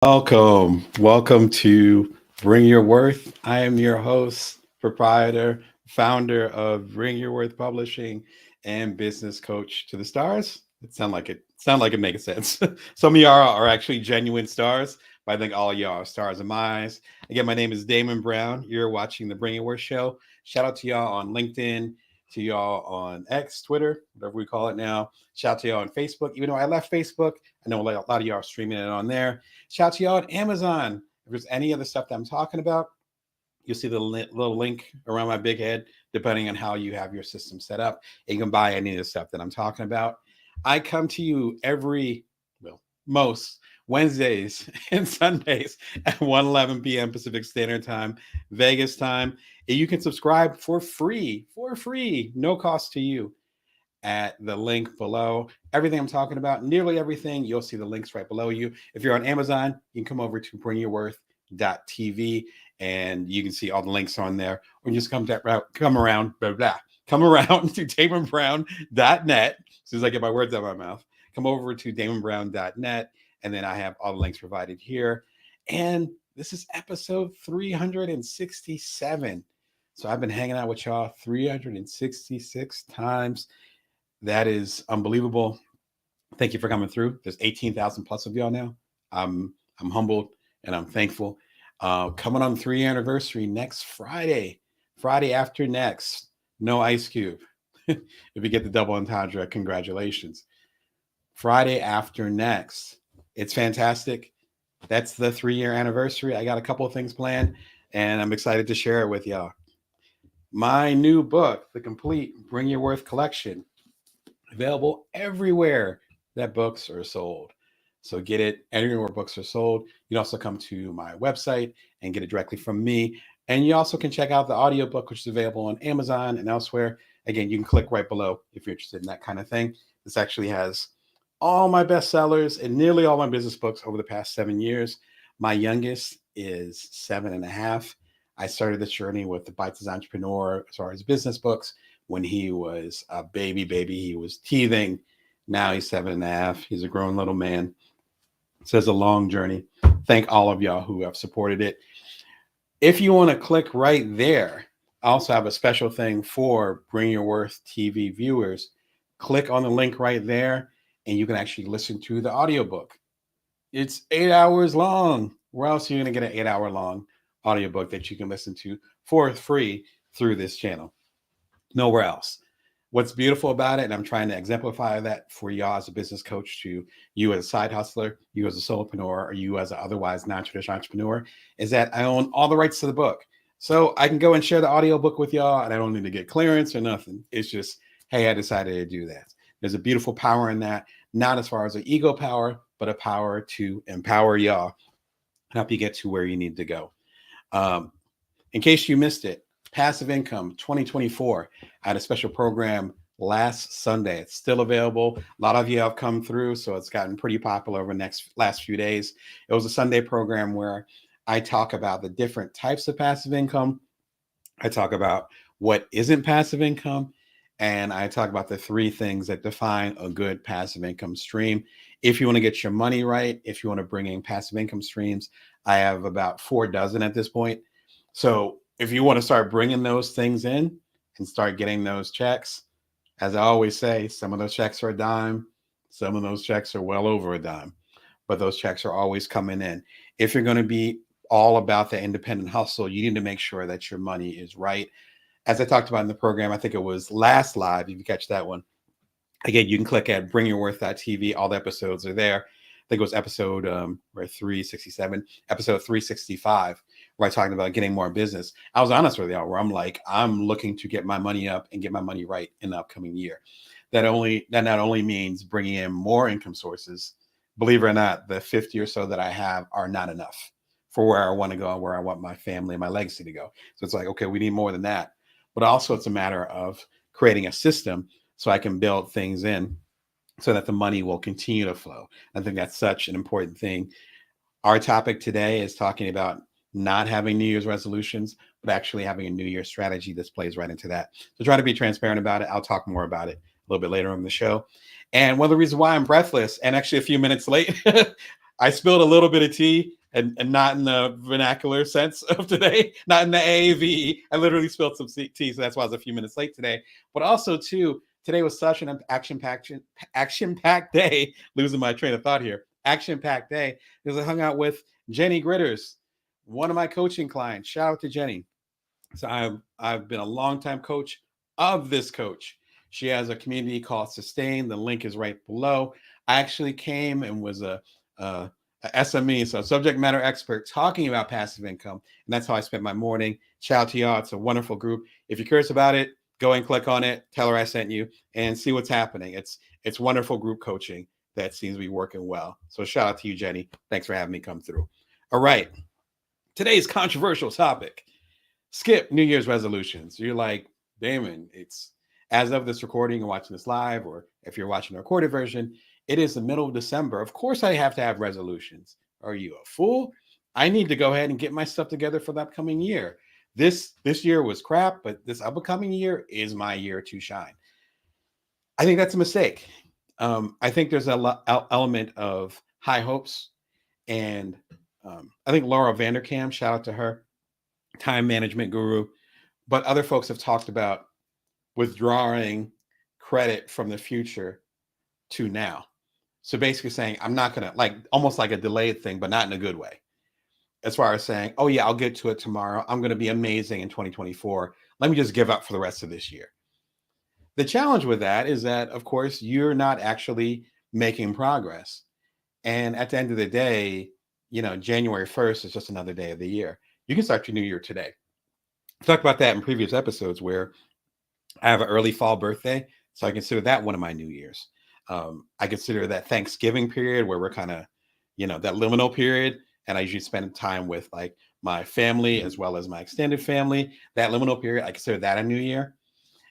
Welcome to Bring Your Worth. I am your host, proprietor, founder of Bring Your Worth Publishing, and business coach to the stars. It makes sense. Some of y'all are actually genuine stars, but I think all y'all are stars in my eyes. Again, my name is Damon Brown. You're watching the Bring Your Worth show. Shout out to y'all on LinkedIn, to y'all on X, Twitter, whatever we call it now. Shout out to y'all on Facebook. Even though I left Facebook, I know a lot of y'all are streaming it on there. Shout out to y'all at Amazon. If there's any other stuff that I'm talking about, you'll see the little link around my big head, depending on how you have your system set up. And you can buy any of the stuff that I'm talking about. I come to you most Wednesdays and Sundays at 1:11 p.m. Pacific Standard Time, Vegas time. And you can subscribe for free, no cost to you at the link below. Everything I'm talking about, nearly everything, you'll see the links right below you. If you're on Amazon, you can come over to bringyourworth.tv and you can see all the links on there. Or just come around to damonbrown.net. As soon as I get my words out of my mouth, come over to damonbrown.net, and then I have all the links provided here. And this is episode 367. So I've been hanging out with y'all 366 times. That is unbelievable. Thank you for coming through. There's 18,000 plus of y'all now. I'm humbled and I'm thankful. Coming on the 3-year anniversary next Friday after next. No Ice Cube. If you get the double entendre, congratulations. Friday after next. It's fantastic. That's the 3-year anniversary. I got a couple of things planned and I'm excited to share it with y'all. My new book, The Complete Bring Your Worth Collection, available everywhere that books are sold. So get it anywhere where books are sold. You can also come to my website and get it directly from me. And you also can check out the audiobook, which is available on Amazon and elsewhere. Again, you can click right below if you're interested in that kind of thing. This actually has all my bestsellers and nearly all my business books over the past 7 years. My youngest is 7.5. I started this journey with the Bite Size Entrepreneur as far as business books. When he was a baby, he was teething. Now he's 7.5. He's a grown little man. So it's a long journey. Thank all of y'all who have supported it. If you want to click right there, I also have a special thing for Bring Your Worth TV viewers. Click on the link right there, and you can actually listen to the audiobook. It's 8 hours long. Where else are you going to get an 8-hour long audiobook that you can listen to for free through this channel? Nowhere else. What's beautiful about it, and I'm trying to exemplify that for y'all as a business coach, to you as a side hustler, you as a solopreneur, or you as an otherwise non-traditional entrepreneur, is that I own all the rights to the book. So I can go and share the audiobook with y'all, and I don't need to get clearance or nothing. It's just, hey, I decided to do that. There's a beautiful power in that, not as far as an ego power, but a power to empower y'all, help you get to where you need to go. In case you missed it, Passive Income 2024. I had a special program last Sunday. It's still available. A lot of you have come through, so it's gotten pretty popular over the last few days. It was a Sunday program where I talk about the different types of passive income. I talk about what isn't passive income, and I talk about the 3 things that define a good passive income stream. If you want to get your money right, if you want to bring in passive income streams, I have about 4 dozen at this point. So if you want to start bringing those things in and start getting those checks, as I always say, some of those checks are a dime. Some of those checks are well over a dime, but those checks are always coming in. If you're going to be all about the independent hustle, you need to make sure that your money is right. As I talked about in the program, I think it was last live, if you catch that one. Again, you can click at bringyourworth.tv. All the episodes are there. I think it was episode 367, episode 365, where I talked about getting more business. I was honest with y'all, where I'm like, I'm looking to get my money up and get my money right in the upcoming year. That not only means bringing in more income sources. Believe it or not, the 50 or so that I have are not enough for where I want to go and where I want my family and my legacy to go. So it's like, okay, we need more than that. But also it's a matter of creating a system so I can build things in so that the money will continue to flow. I think that's such an important thing. Our topic today is talking about not having New Year's resolutions, but actually having a New Year's strategy. This plays right into that. So try to be transparent about it. I'll talk more about it a little bit later on the show. And one of the reasons why I'm breathless and actually a few minutes late, I spilled a little bit of tea, and not in the vernacular sense of today, not in the AAVE. I literally spilled some tea, so that's why I was a few minutes late today. But also, too, today was such an action-packed day. Losing my train of thought here. Action-packed day because I hung out with Jenny Gritters, one of my coaching clients. Shout out to Jenny. So I've been a longtime coach of this coach. She has a community called Sustain. The link is right below. I actually came and was a SME, so subject matter expert, talking about passive income, and that's how I spent my morning. Shout out to y'all. It's a wonderful group. If you're curious about it, go and click on it. Tell her I sent you and see what's happening. It's wonderful group coaching that seems to be working well. So shout out to you, Jenny. Thanks for having me come through. All right. Today's controversial topic. Skip New Year's resolutions. You're like, Damon, it's as of this recording and watching this live, or if you're watching the recorded version, it is the middle of December. Of course, I have to have resolutions. Are you a fool? I need to go ahead and get my stuff together for the upcoming year. This year was crap, but this upcoming year is my year to shine. I think that's a mistake. I think there's an element of high hopes, and I think Laura Vanderkam, shout out to her, time management guru, but other folks have talked about withdrawing credit from the future to now. So basically saying, I'm not going to, like, almost like a delayed thing, but not in a good way. As far as saying, oh yeah, I'll get to it tomorrow. I'm going to be amazing in 2024. Let me just give up for the rest of this year. The challenge with that is that, of course, you're not actually making progress. And at the end of the day, January 1st is just another day of the year. You can start your new year today. I talked about that in previous episodes where I have an early fall birthday, so I consider that one of my New Year's. I consider that Thanksgiving period where we're kind of, that liminal period, and I usually spend time with like my family as well as my extended family. That liminal period, I consider that a new year.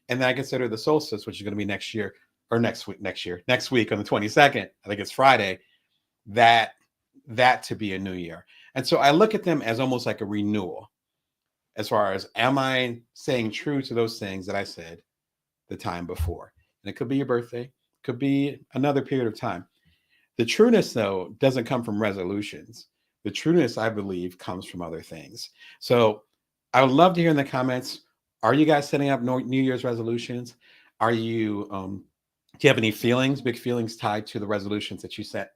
And then I consider the solstice, which is going to be next week on the 22nd. I think it's Friday. That to be a new year. And so I look at them as almost like a renewal. As far as, am I staying true to those things that I said the time before? And it could be your birthday, could be another period of time. The trueness, though, doesn't come from resolutions. The trueness, I believe, comes from other things. So I would love to hear in the comments, are you guys setting up New Year's resolutions? Are you, do you have any big feelings tied to the resolutions that you set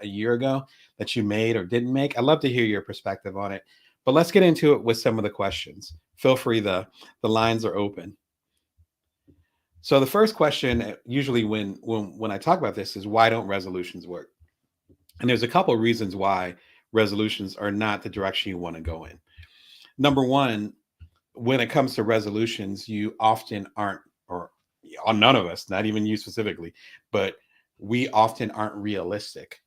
a year ago that you made or didn't make? I'd love to hear your perspective on it. But let's get into it with some of the questions. Feel free, the lines are open. So the first question, usually when I talk about this, is why don't resolutions work? And there's a couple of reasons why resolutions are not the direction you want to go in. Number one, when it comes to resolutions, you often aren't, or none of us, not even you specifically, but we often aren't realistic.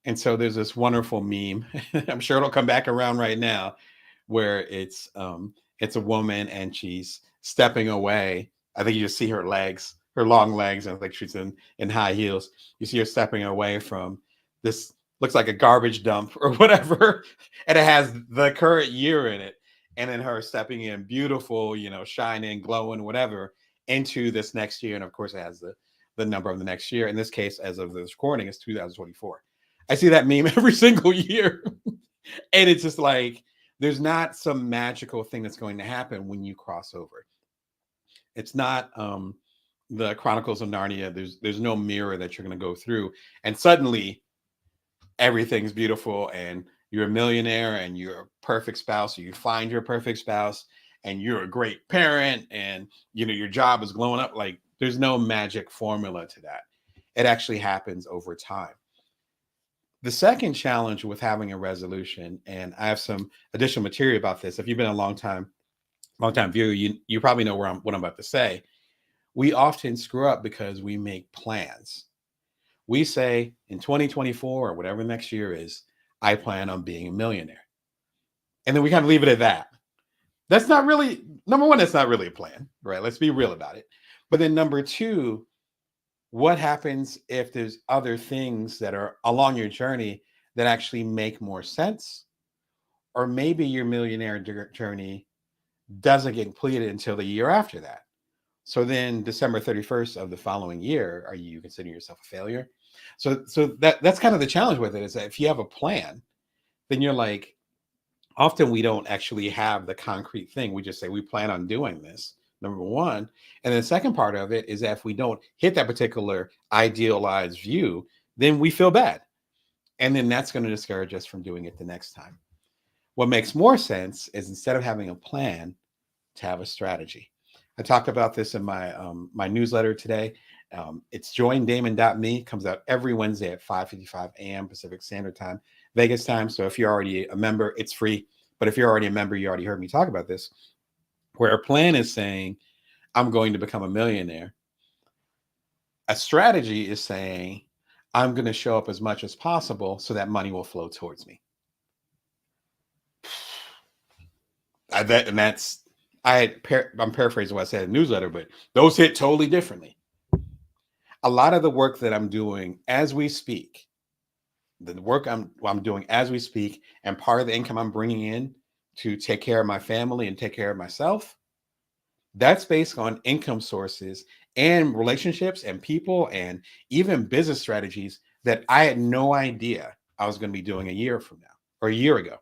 And so there's this wonderful meme, I'm sure it'll come back around right now, where it's a woman and she's stepping away. I think you just see her legs, her long legs, and I think she's in high heels. You see her stepping away from this, looks like a garbage dump or whatever, and it has the current year in it. And then her stepping in beautiful, shining, glowing, whatever, into this next year. And of course, it has the number of the next year. In this case, as of this recording, it's 2024. I see that meme every single year. And it's just like, there's not some magical thing that's going to happen when you cross over. It's not the Chronicles of Narnia. There's no mirror that you're going to go through. And suddenly everything's beautiful and you're a millionaire and you're a perfect spouse, or you find your perfect spouse and you're a great parent and, your job is glowing up. Like, there's no magic formula to that. It actually happens over time. The second challenge with having a resolution, and I have some additional material about this. If you've been a long time viewer, you probably know what I'm about to say. We often screw up because we make plans. We say in 2024 or whatever next year is, I plan on being a millionaire. And then we kind of leave it at that. That's not really, number one, that's not really a plan, right? Let's be real about it. But then number two, what happens if there's other things that are along your journey that actually make more sense? Or maybe your millionaire journey doesn't get completed until the year after that. So then December 31st of the following year, are you considering yourself a failure? So that's kind of the challenge with it, is that if you have a plan, then you're like, often we don't actually have the concrete thing. We just say we plan on doing this, number one. And the second part of it is that if we don't hit that particular idealized view, then we feel bad. And then that's going to discourage us from doing it the next time. What makes more sense is, instead of having a plan, to have a strategy. I talked about this in my newsletter today. It's joindamon.me. Comes out every Wednesday at 5:55 a.m. Pacific Standard Time, Vegas time. So if you're already a member, it's free. But if you're already a member, you already heard me talk about this, where a plan is saying, I'm going to become a millionaire. A strategy is saying, I'm going to show up as much as possible so that money will flow towards me. I'm paraphrasing what I said in the newsletter, but those hit totally differently. A lot of the work that I'm doing as we speak, the work I'm doing as we speak, and part of the income I'm bringing in to take care of my family and take care of myself, that's based on income sources and relationships and people and even business strategies that I had no idea I was going to be doing a year from now or a year ago.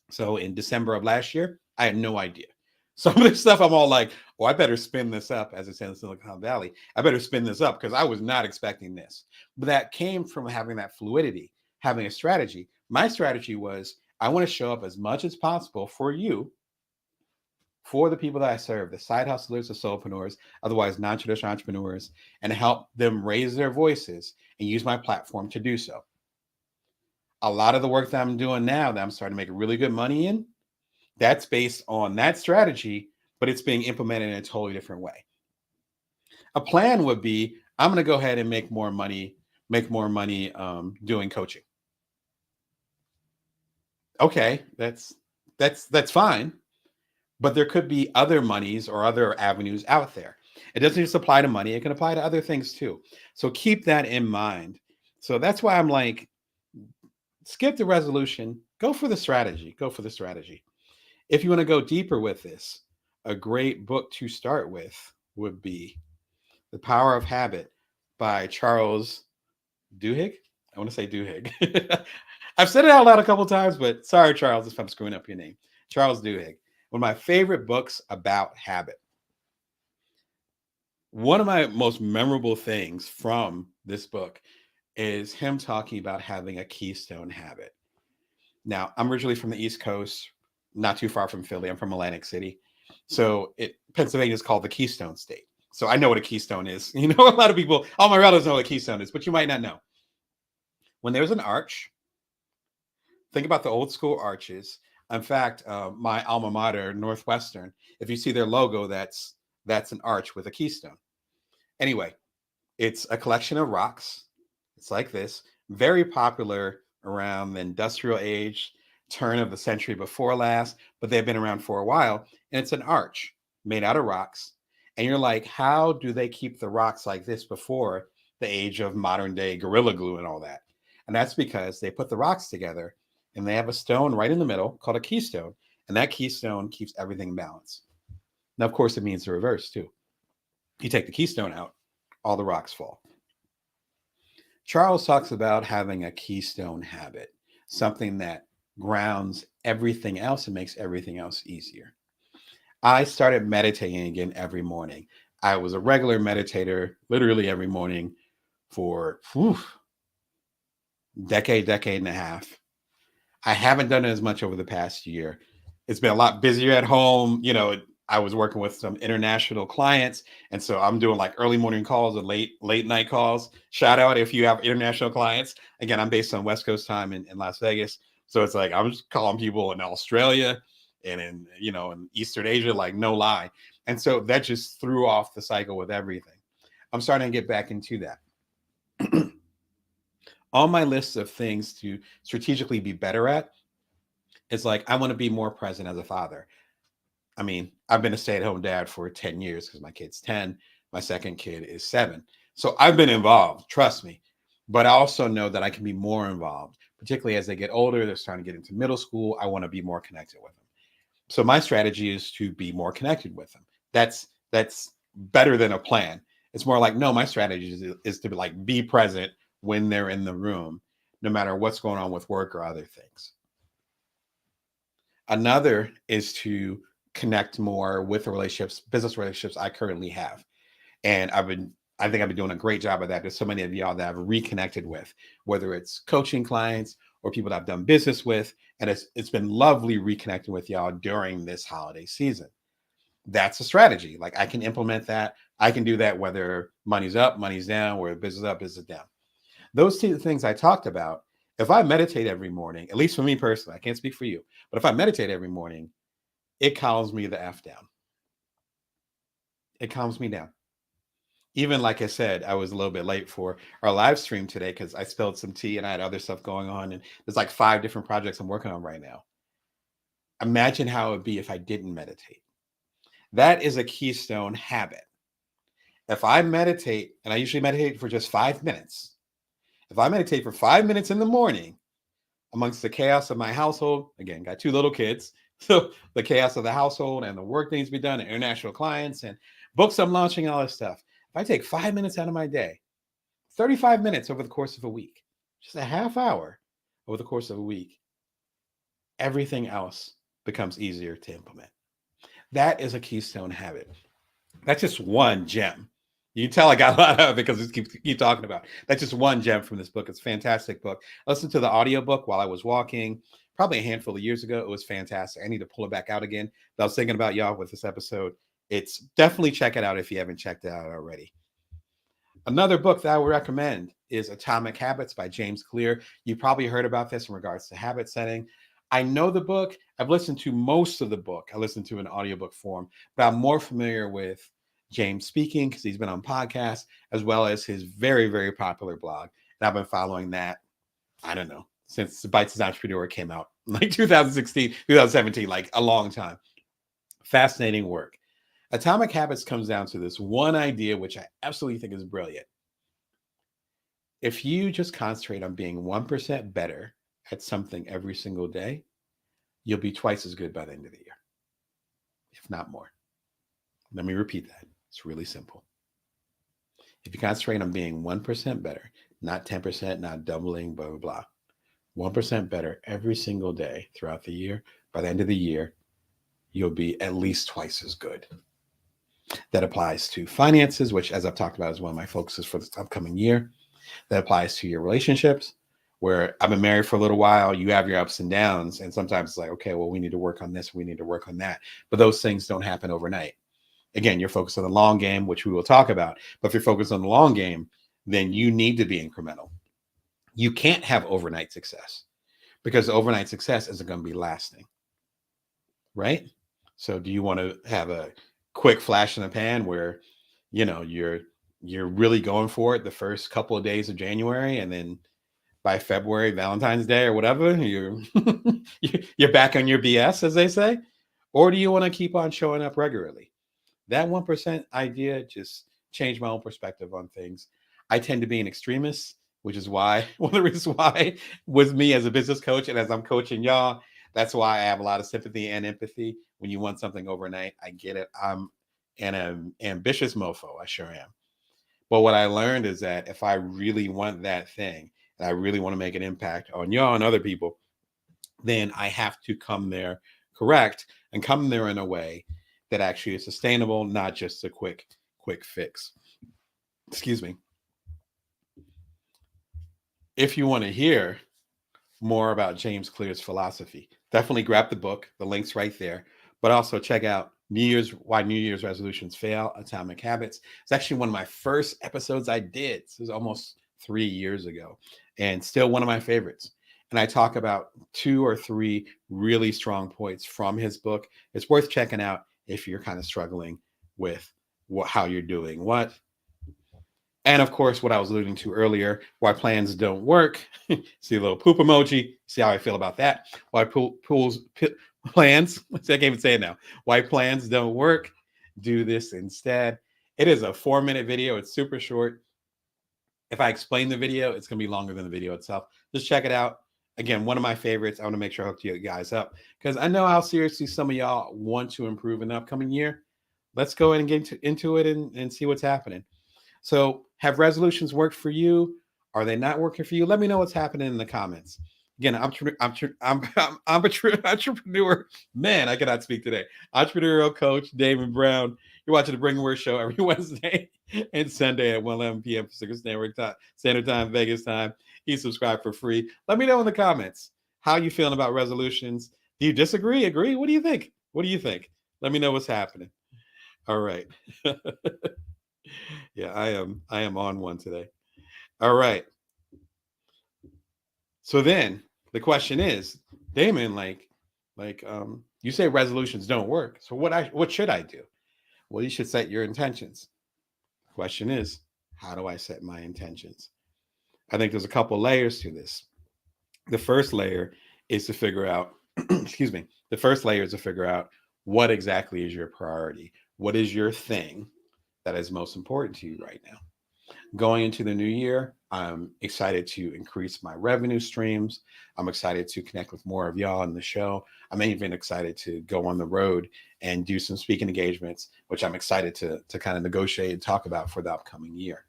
So in December of last year, I had no idea. Some of this stuff I'm all like, oh, I better spin this up, as it's in Silicon Valley. I better spin this up because I was not expecting this. But that came from having that fluidity, having a strategy. My strategy was, I want to show up as much as possible for you, for the people that I serve, the side hustlers, the solopreneurs, otherwise non-traditional entrepreneurs, and help them raise their voices and use my platform to do so. A lot of the work that I'm doing now, that I'm starting to make really good money in, that's based on that strategy, but it's being implemented in a totally different way. A plan would be, I'm going to go ahead and make more money doing coaching. Okay, that's fine. But there could be other monies or other avenues out there. It doesn't just apply to money. It can apply to other things too. So keep that in mind. So that's why I'm like, skip the resolution, go for the strategy. Go for the strategy. If you want to go deeper with this, a great book to start with would be The Power of Habit by Charles Duhigg. I want to say Duhigg. I've said it out loud a couple of times, but sorry, Charles, if I'm screwing up your name. Charles Duhigg. One of my favorite books about habit. One of my most memorable things from this book is him talking about having a keystone habit. Now, I'm originally from the East Coast, not too far from Philly. I'm from Atlantic City. So Pennsylvania is called the Keystone State. So I know what a keystone is. You know, a lot of people, all my relatives know what a keystone is, but you might not know. When there's an arch, think about the old school arches. In fact, my alma mater, Northwestern, if you see their logo, that's an arch with a keystone. Anyway, it's a collection of rocks. It's like this, very popular around the industrial age, turn of the century before last, but they've been around for a while. And it's an arch made out of rocks. And you're like, how do they keep the rocks like this before the age of modern day Gorilla Glue and all that? And that's because they put the rocks together and they have a stone right in the middle called a keystone. And that keystone keeps everything balanced. Now, of course, it means the reverse too. You take the keystone out, all the rocks fall. Charles talks about having a keystone habit, something that grounds everything else and makes everything else easier. I started meditating again every morning. I was a regular meditator literally every morning for decade and a half. I haven't done it as much over the past year. It's been a lot busier at home. You know, I was working with some international clients, and so I'm doing like early morning calls and late night calls. Shout out if you have international clients. Again, I'm based on West Coast time in Las Vegas, so it's like I'm just calling people in Australia and in Eastern Asia, like no lie. And so that just threw off the cycle with everything. I'm starting to get back into that. On my list of things to strategically be better at is like, I want to be more present as a father. I mean, I've been a stay-at-home dad for 10 years because my kid's 10. My second kid is 7. So I've been involved, trust me. But I also know that I can be more involved, particularly as they get older. They're starting to get into middle school. I want to be more connected with them. So my strategy is to be more connected with them. That's better than a plan. It's more like, no, my strategy is to be present when they're in the room, no matter what's going on with work or other things. Another is to connect more with the relationships, business relationships I currently have. And I think I've been doing a great job of that. There's so many of y'all that I've reconnected with, whether it's coaching clients or people that I've done business with. And it's been lovely reconnecting with y'all during this holiday season. That's a strategy. Like I can implement that. I can do that whether money's up, money's down, or business up, business down. Those two things I talked about, if I meditate every morning, at least for me personally, I can't speak for you, but if I meditate every morning, it calms me the F down. It calms me down. Even like I said, I was a little bit late for our live stream today because I spilled some tea and I had other stuff going on. And there's like 5 different projects I'm working on right now. Imagine how it would be if I didn't meditate. That is a keystone habit. If I meditate, and I usually meditate for just 5 minutes, if I meditate for 5 minutes in the morning, amongst the chaos of my household, again, got 2 little kids, so the chaos of the household and the work that needs to be done, and international clients and books I'm launching, all this stuff. If I take 5 minutes out of my day, 35 minutes over the course of a week, just a half hour over the course of a week, everything else becomes easier to implement. That is a keystone habit. That's just one gem. You can tell I got a lot of it because we keep talking about it. That's just one gem from this book. It's a fantastic book. I listened to the audiobook while I was walking, probably a handful of years ago. It was fantastic. I need to pull it back out again. But I was thinking about y'all with this episode. It's definitely check it out if you haven't checked it out already. Another book that I would recommend is Atomic Habits by James Clear. You probably heard about this in regards to habit setting. I know the book. I've listened to most of the book. I listened to an audiobook form, but I'm more familiar with James speaking because he's been on podcasts as well as his very, very popular blog. And I've been following that, I don't know, since the Bites as Entrepreneur came out, like 2016, 2017, like a long time. Fascinating work. Atomic Habits comes down to this one idea, which I absolutely think is brilliant. If you just concentrate on being 1% better at something every single day, you'll be twice as good by the end of the year, if not more. Let me repeat that. It's really simple. If you concentrate on being 1% better, not 10%, not doubling, blah, blah, blah, 1% better every single day throughout the year, by the end of the year, you'll be at least twice as good. That applies to finances, which, as I've talked about, is one of my focuses for this upcoming year. That applies to your relationships, where I've been married for a little while. You have your ups and downs. And sometimes it's like, okay, well, we need to work on this. We need to work on that. But those things don't happen overnight. Again, you're focused on the long game, which we will talk about. But if you're focused on the long game, then you need to be incremental. You can't have overnight success because overnight success isn't going to be lasting. Right? So do you want to have a quick flash in the pan where, you're really going for it the first couple of days of January, and then by February, Valentine's Day or whatever, you're you're back on your BS, as they say? Or do you want to keep on showing up regularly? That 1% idea just changed my own perspective on things. I tend to be an extremist, which is why one of the reasons why with me as a business coach and as I'm coaching y'all, that's why I have a lot of sympathy and empathy. When you want something overnight, I get it. I'm an ambitious mofo. I sure am. But what I learned is that if I really want that thing and I really want to make an impact on y'all and other people, then I have to come there correct and come there in a way that actually is sustainable, not just a quick fix. Excuse me. If you want to hear more about James Clear's philosophy, definitely grab the book. The link's right there. But also check out Why New Year's Resolutions Fail, Atomic Habits. It's actually one of my first episodes I did. This was almost 3 years ago and still one of my favorites. And I talk about 2 or 3 really strong points from his book. It's worth checking out if you're kind of struggling with how you're doing what. And of course, what I was alluding to earlier, why plans don't work. See a little poop emoji. See how I feel about that. Why plans, I can't even say it now. Why plans don't work. Do this instead. It is a 4-minute video. It's super short. If I explain the video, it's going to be longer than the video itself. Just check it out. Again, one of my favorites. I want to make sure I hook you guys up because I know how seriously some of y'all want to improve in the upcoming year. Let's go ahead and get into it and see what's happening. So have resolutions worked for you? Are they not working for you? Let me know what's happening in the comments. Again, I'm a true entrepreneur. Man, I cannot speak today. Entrepreneurial coach Damon Brown. You're watching the Bring Word Show every Wednesday and Sunday at 1:11 p.m. Pacific Standard Time, Vegas time. You subscribe for free. Let me know in the comments how you feeling about resolutions. Do you disagree? Agree? What do you think? What do you think? Let me know what's happening. All right. Yeah, I am on one today. All right. So then the question is, Damon, you say resolutions don't work. So what should I do? Well, you should set your intentions. Question is, how do I set my intentions? I think there's a couple layers to this. The first layer is to figure out, excuse me, the first layer is to figure out what exactly is your priority. What is your thing that is most important to you right now? Going into the new year, I'm excited to increase my revenue streams. I'm excited to connect with more of y'all on the show. I'm even excited to go on the road and do some speaking engagements, which I'm excited to kind of negotiate and talk about for the upcoming year.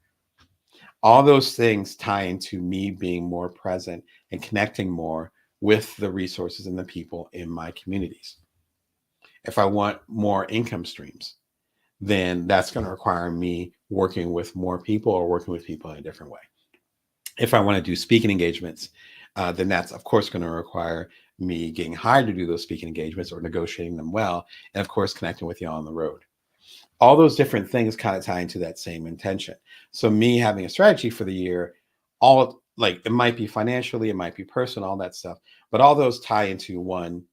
All those things tie into me being more present and connecting more with the resources and the people in my communities. If I want more income streams, then that's going to require me working with more people or working with people in a different way. If I want to do speaking engagements, then that's of course going to require me getting hired to do those speaking engagements or negotiating them well, and of course connecting with you on the road. All those different things kind of tie into that same intention. So me having a strategy for the year, all like it might be financially, it might be personal, all that stuff, but all those tie into one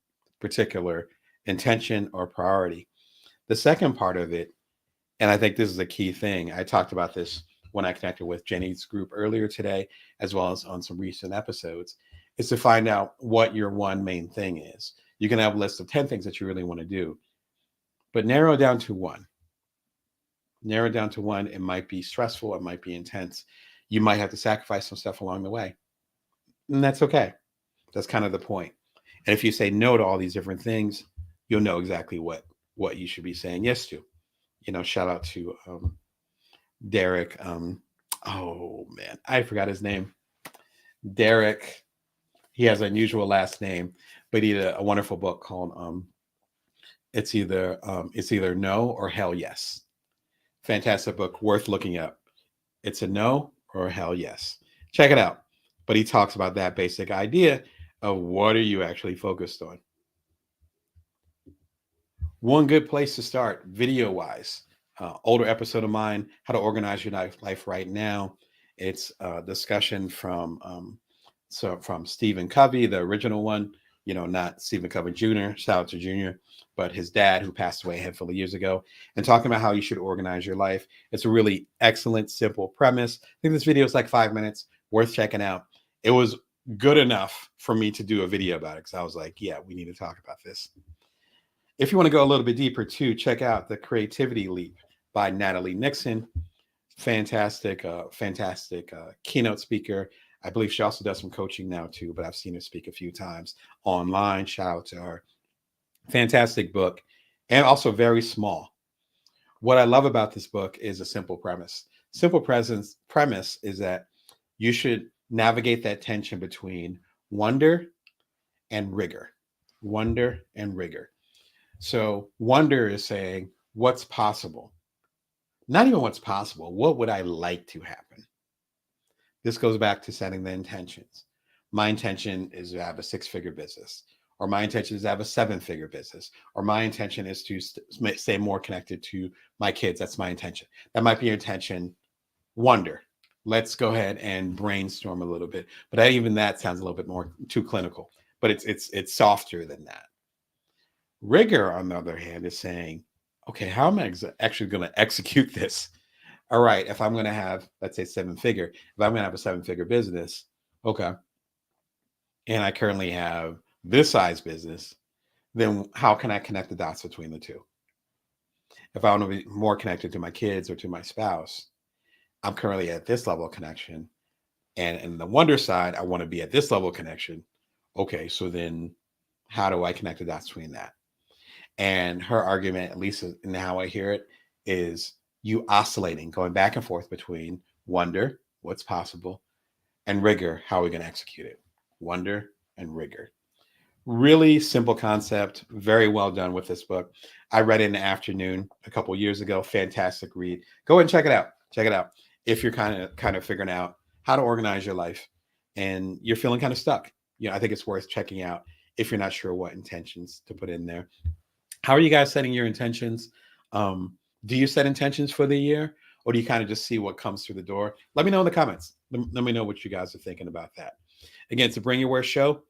particular intention or priority. The second part of it, and I think this is a key thing, I talked about this when I connected with Jenny's group earlier today, as well as on some recent episodes, is to find out what your one main thing is. You can have a list of 10 things that you really want to do, but narrow it down to one. Narrow it down to one. It might be stressful, it might be intense. You might have to sacrifice some stuff along the way. And that's okay. That's kind of the point. And if you say no to all these different things, you'll know exactly what you should be saying yes to. Shout out to Derek. Oh man, I forgot his name. Derek. He has an unusual last name, but he had a wonderful book called it's either No or Hell Yes. Fantastic book, worth looking up. It's a no or a hell yes. Check it out. But he talks about that basic idea of what are you actually focused on. One good place to start, video wise, older episode of mine, How to Organize Your Life Right Now. It's a discussion from Stephen Covey, the original one, not Stephen Covey Jr., shout out to Jr., but his dad who passed away a handful of years ago, and talking about how you should organize your life. It's a really excellent, simple premise. I think this video is like 5 minutes, worth checking out. It was good enough for me to do a video about it because I was like, yeah, we need to talk about this. If you want to go a little bit deeper too, check out The Creativity Leap by Natalie Nixon. Fantastic keynote speaker. I believe she also does some coaching now too, but I've seen her speak a few times online. Shout out to her. Fantastic book, and also very small. What I love about this book is a simple premise. Premise is that you should navigate that tension between wonder and rigor. Wonder and rigor. So wonder is saying what's possible. Not even what's possible. What would I like to happen? This goes back to setting the intentions. My intention is to have a 6-figure business, or my intention is to have a 7-figure business, or my intention is to stay more connected to my kids. That's my intention. That might be your intention. Wonder. Let's go ahead and brainstorm a little bit. But even that sounds a little bit more too clinical, but it's softer than that. Rigor, on the other hand, is saying, okay, how am I actually going to execute this? All right, if I'm going to have, let's say 7-figure, if I'm going to have a 7-figure business, okay, and I currently have this size business, then how can I connect the dots between the two? If I want to be more connected to my kids or to my spouse, I'm currently at this level of connection. And in the wonder side, I want to be at this level of connection. Okay, so then how do I connect the dots between that? And her argument, at least in how I hear it, is you oscillating, going back and forth between wonder, what's possible, and rigor. How are we going to execute it? Wonder and rigor. Really simple concept. Very well done with this book. I read it in the afternoon a couple years ago. Fantastic read. Go ahead and check it out. Check it out. If you're kind of figuring out how to organize your life and you're feeling kind of stuck, I think it's worth checking out if you're not sure what intentions to put in there. How are you guys setting your intentions? Do you set intentions for the year, or do you kind of just see what comes through the door? Let me know in the comments. Let me know what you guys are thinking about that. Again, it's a Bring Your Worst show,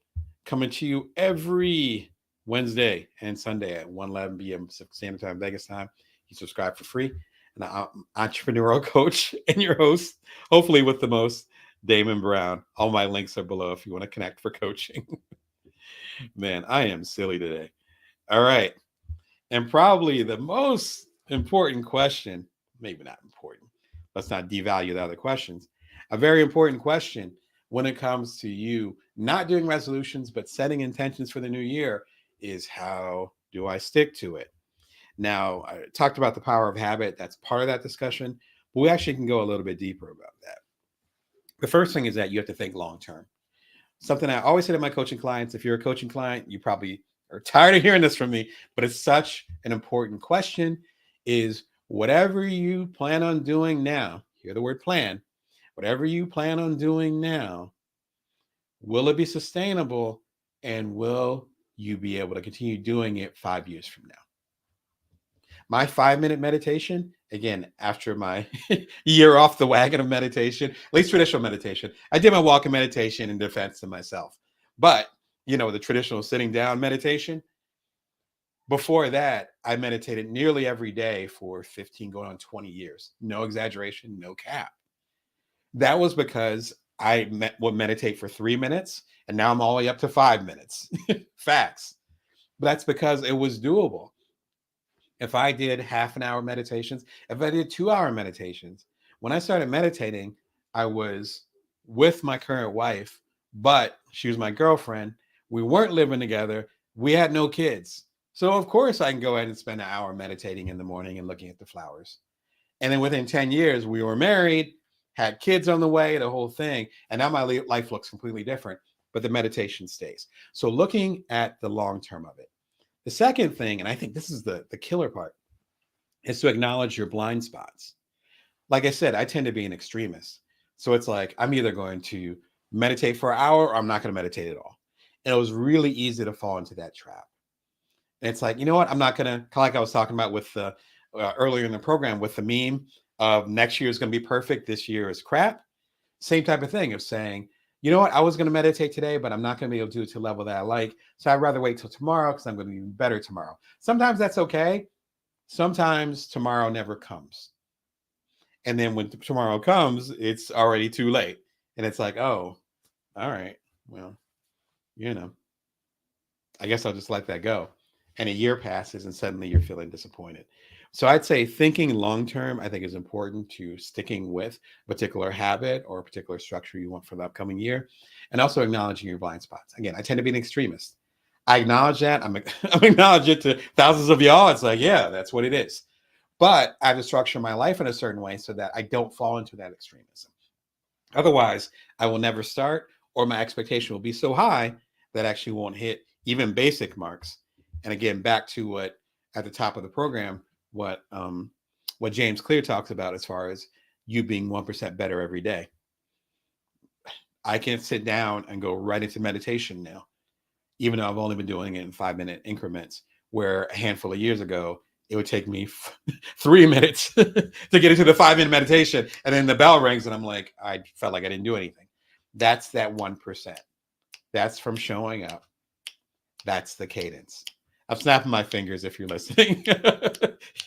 coming to you every Wednesday and Sunday at 1:11 p.m. Pacific Standard Time, Vegas time. You subscribe for free. And I'm entrepreneurial coach and your host, hopefully with the most, Damon Brown. All my links are below if you want to connect for coaching. Man, I am silly today. All right. And probably the most important question, maybe not important, let's not devalue the other questions. A very important question when it comes to you not doing resolutions, but setting intentions for the new year is, how do I stick to it? Now, I talked about the power of habit. That's part of that discussion, but we actually can go a little bit deeper about that. The first thing is that you have to think long-term. Something I always say to my coaching clients, if you're a coaching client, you probably are tired of hearing this from me, but it's such an important question, is whatever you plan on doing now, hear the word plan, whatever you plan on doing now, will it be sustainable, and will you be able to continue doing it 5 years from now? My 5-minute meditation, again, after my year off the wagon of meditation, at least traditional meditation, I did my walking meditation in defense of myself. But, the traditional sitting down meditation, before that, I meditated nearly every day for 15, going on 20 years. No exaggeration, no cap. That was because I would meditate for 3 minutes, and now I'm all the way up to 5 minutes. Facts. But that's because it was doable. If I did half an hour meditations, if I did 2-hour meditations, when I started meditating, I was with my current wife, but she was my girlfriend. We weren't living together. We had no kids. So of course I can go ahead and spend an hour meditating in the morning and looking at the flowers. And then within 10 years, we were married, had kids on the way, the whole thing. And now my life looks completely different, but the meditation stays. So looking at the long term of it. The second thing, and I think this is the killer part, is to acknowledge your blind spots. Like I said, I tend to be an extremist. So it's like, I'm either going to meditate for an hour or I'm not going to meditate at all. And it was really easy to fall into that trap. And it's like, you know what? I'm not going to, kind of like I was talking about with the earlier in the program with the meme of next year is going to be perfect, this year is crap. Same type of thing of saying, you know what? I was going to meditate today, but I'm not going to be able to do it to a level that I like. So I'd rather wait till tomorrow because I'm going to be better tomorrow. Sometimes that's okay. Sometimes tomorrow never comes. And then when tomorrow comes, it's already too late. And it's like, oh, all right, well, I guess I'll just let that go. And a year passes and suddenly you're feeling disappointed. So I'd say thinking long-term, I think, is important to sticking with a particular habit or a particular structure you want for the upcoming year. And also acknowledging your blind spots. Again, I tend to be an extremist. I acknowledge that. I'm acknowledge it to thousands of y'all. It's like, yeah, that's what it is. But I have to structure my life in a certain way so that I don't fall into that extremism. Otherwise, I will never start, or my expectation will be so high that I actually won't hit even basic marks. And again, back to what at the top of the program, what James Clear talks about as far as you being 1% better every day. I can sit down and go right into meditation now, even though I've only been doing it in 5-minute increments, where a handful of years ago, it would take me 3 minutes to get into the 5-minute meditation. And then the bell rings and I'm like, I felt like I didn't do anything. That's that 1%. That's from showing up. That's the cadence. I'm snapping my fingers if you're listening.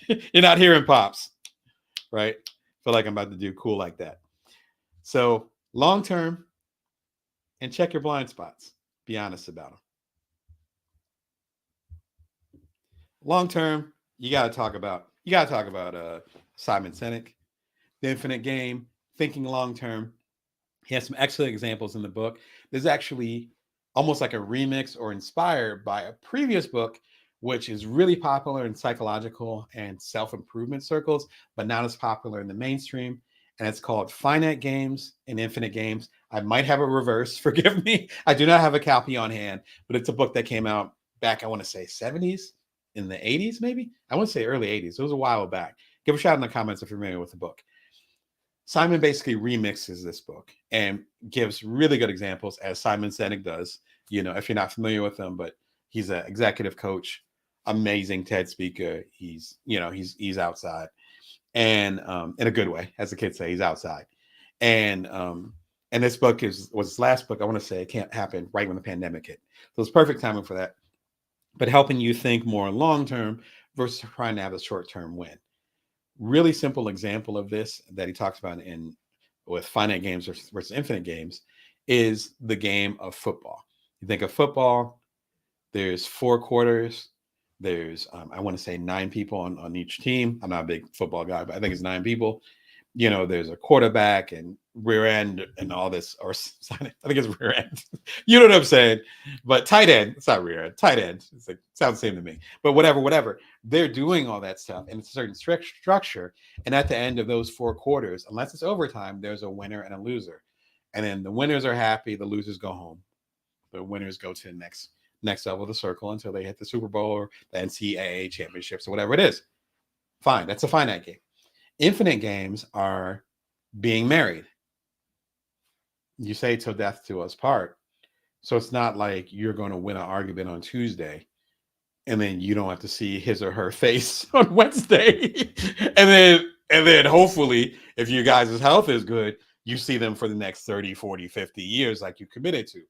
You're not hearing pops, right? Feel like I'm about to do cool like that. So long-term, and check your blind spots. Be honest about them. Long-term, you got to talk about Simon Sinek, The Infinite Game, thinking long-term. He has some excellent examples in the book. There's actually almost like a remix or inspired by a previous book, which is really popular in psychological and self-improvement circles, but not as popular in the mainstream. And it's called Finite Games and Infinite Games. I might have a reverse. Forgive me. I do not have a copy on hand, but it's a book that came out back, I want to say 70s, in the 80s, maybe. I want to say early 80s. It was a while back. Give a shout in the comments if you're familiar with the book. Simon basically remixes this book and gives really good examples, as Simon Sinek does. If you're not familiar with him, but he's an executive coach, amazing TED speaker. He's outside, and in a good way, as the kids say, he's outside. And this book was his last book. I want to say it can't happen right when the pandemic hit, so it's perfect timing for that. But helping you think more long term versus trying to have a short term win. Really simple example of this that he talks about with finite games versus infinite games is the game of football. You think of football, there's 4 quarters. There's, I want to say 9 people on each team. I'm not a big football guy, but I think it's 9 people. There's a quarterback and rear end and all this, or I think it's rear end. You know what I'm saying? But tight end, it's not rear end, tight end. It's like, sounds the same to me. But whatever. They're doing all that stuff in a certain structure. And at the end of those 4 quarters, unless it's overtime, there's a winner and a loser. And then the winners are happy, the losers go home. The winners go to the next level of the circle until they hit the Super Bowl or the NCAA championships or whatever it is. Fine, that's a finite game. Infinite games are being married. You say till death do us part. So it's not like you're going to win an argument on Tuesday and then you don't have to see his or her face on Wednesday. and then hopefully, if you guys' health is good, you see them for the next 30, 40, 50 years like you committed to.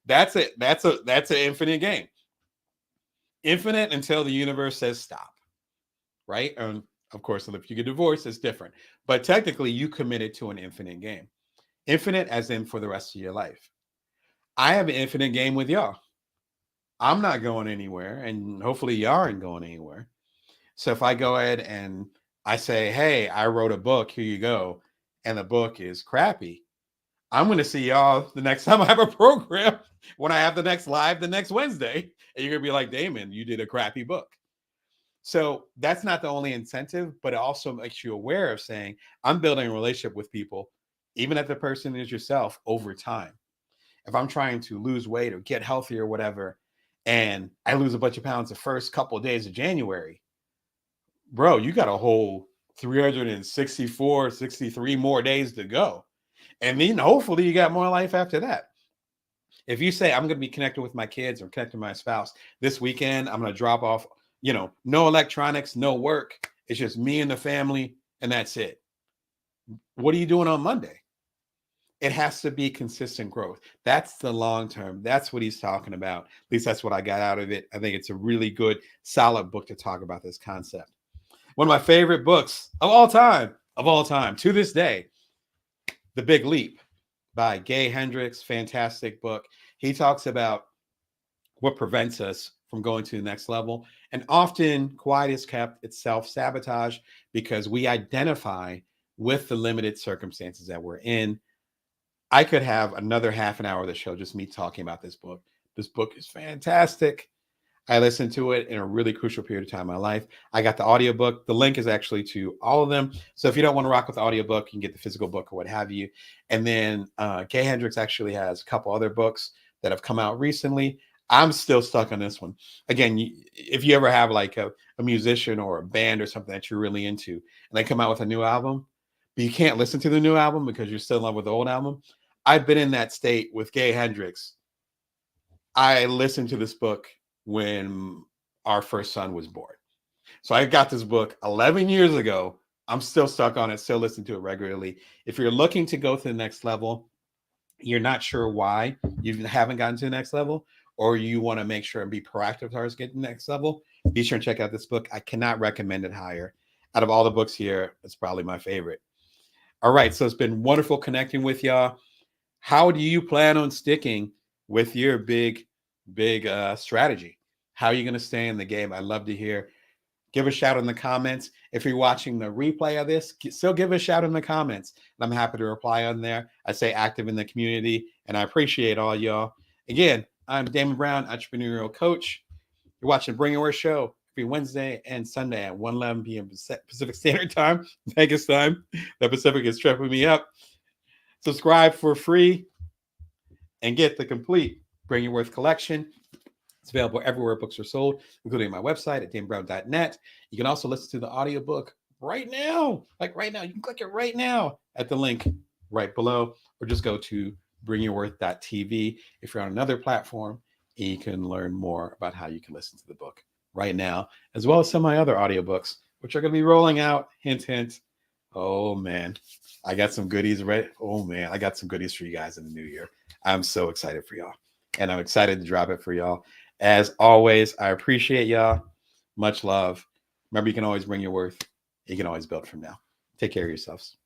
That's it. That's an infinite game. Infinite until the universe says stop. Right? Of course, if you get divorced, it's different. But technically, you committed to an infinite game. Infinite as in for the rest of your life. I have an infinite game with y'all. I'm not going anywhere, and hopefully y'all aren't going anywhere. So if I go ahead and I say, hey, I wrote a book, here you go, and the book is crappy, I'm going to see y'all the next time I have a program, when I have the next live the next Wednesday, and you're going to be like, Damon, you did a crappy book. So that's not the only incentive, but it also makes you aware of saying, I'm building a relationship with people, even if the person is yourself, over time. If I'm trying to lose weight or get healthy or whatever, and I lose a bunch of pounds the first couple of days of January, bro, you got a whole 364, 63 more days to go. And then hopefully you got more life after that. If you say, I'm going to be connected with my kids or connected with my spouse this weekend, I'm going to drop off, no electronics, no work. It's just me and the family, and that's it. What are you doing on Monday? It has to be consistent growth. That's the long term. That's what he's talking about. At least that's what I got out of it. I think it's a really good, solid book to talk about this concept. One of my favorite books of all time, to this day, The Big Leap by Gay Hendricks. Fantastic book. He talks about what prevents us from going to the next level. And often quiet is kept. It's self-sabotage because we identify with the limited circumstances that we're in. I could have another half an hour of the show just me talking about this book. This book is fantastic. I listened to it in a really crucial period of time in my life. I got the audiobook. The link is actually to all of them. So if you don't want to rock with the audiobook, you can get the physical book or what have you. And then Gay Hendricks actually has a couple other books that have come out recently. I'm still stuck on this one. Again, if you ever have like a musician or a band or something that you're really into, and they come out with a new album, but you can't listen to the new album because you're still in love with the old album. I've been in that state with Gay Hendricks. I listened to this book when our first son was born. So I got this book 11 years ago. I'm still stuck on it, still listen to it regularly. If you're looking to go to the next level, you're not sure why you haven't gotten to the next level, or you want to make sure and be proactive towards getting the next level, be sure and check out this book. I cannot recommend it higher. Out of all the books here, it's probably my favorite. All right, so it's been wonderful connecting with y'all. How do you plan on sticking with your big strategy? How are you going to stay in the game? I'd love to hear. Give a shout in the comments. If you're watching the replay of this, still give a shout in the comments. And I'm happy to reply on there. I stay active in the community, and I appreciate all y'all. Again, I'm Damon Brown, entrepreneurial coach. You're watching Bring Your Worst Show every Wednesday and Sunday at 1:11 p.m. Pacific Standard Time, Vegas time. The Pacific is tripping me up. Subscribe for free. and get the complete Bring Your Worth collection. It's available everywhere books are sold, including my website at danbrown.net. You can also listen to the audiobook right now. Like right now. You can click it right now at the link right below, or just go to bringyourworth.tv if you're on another platform, and you can learn more about how you can listen to the book right now, as well as some of my other audiobooks, which are going to be rolling out. Hint, hint. Oh, man. I got some goodies ready. Oh, man. I got some goodies for you guys in the new year. I'm so excited for y'all. And I'm excited to drop it for y'all. As always, I appreciate y'all. Much love. Remember, you can always bring your worth. You can always build from now. Take care of yourselves.